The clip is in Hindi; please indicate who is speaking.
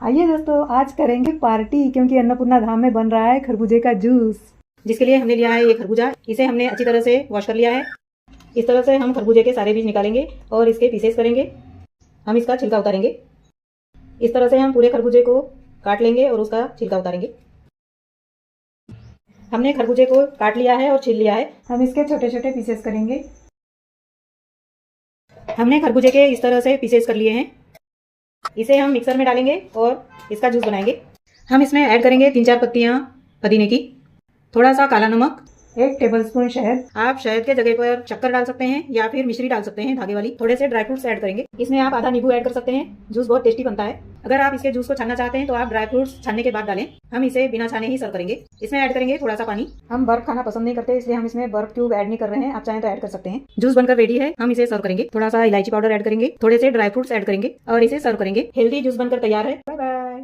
Speaker 1: आइए दोस्तों, आज करेंगे पार्टी क्योंकि अन्नपूर्णा धाम में बन रहा है खरबूजे का जूस।
Speaker 2: जिसके लिए हमने लिया है ये खरबूजा। इसे हमने अच्छी तरह से वॉश कर लिया है। इस तरह से हम खरबूजे के सारे बीज निकालेंगे और इसके पीसेस करेंगे। हम इसका छिलका उतारेंगे। इस तरह से हम पूरे खरबूजे को काट लेंगे और उसका छिलका उतारेंगे। हमने खरबूजे को काट लिया है और छील लिया है।
Speaker 1: हम इसके छोटे छोटे पीसेस करेंगे।
Speaker 2: हमने खरबूजे के इस तरह से पीसेस कर लिए हैं। इसे हम मिक्सर में डालेंगे और इसका जूस बनाएंगे। हम इसमें ऐड करेंगे 3-4 पत्तियां पुदीने की, थोड़ा सा काला नमक,
Speaker 1: 1 टेबलस्पून शहद।
Speaker 2: आप शहद के जगह पर शक्कर डाल सकते हैं या फिर मिश्री डाल सकते हैं धागे वाली। थोड़े से ड्राई फ्रूट्स ऐड करेंगे। इसमें आप आधा नींबू ऐड कर सकते हैं। जूस बहुत टेस्टी बनता है। अगर आप इसके जूस को छानना चाहते हैं तो आप ड्राई फ्रूट्स छानने के बाद डालें। हम इसे बिना छाने ही सर्व करेंगे। इसमें ऐड करेंगे थोड़ा सा पानी। हम बर्फ खाना पसंद नहीं करते, इसलिए हम इसमें बर्फ क्यूब ऐड नहीं कर रहे हैं। आप चाहें तो ऐड कर सकते हैं। जूस बनकर रेडी है। हम इसे सर्व करेंगे। थोड़ा सा इलायची पाउडर ऐड करेंगे, थोड़े से ड्राई फ्रूट्स ऐड करेंगे और इसे सर्व करेंगे। हेल्दी जूस बनकर तैयार है। Bye bye.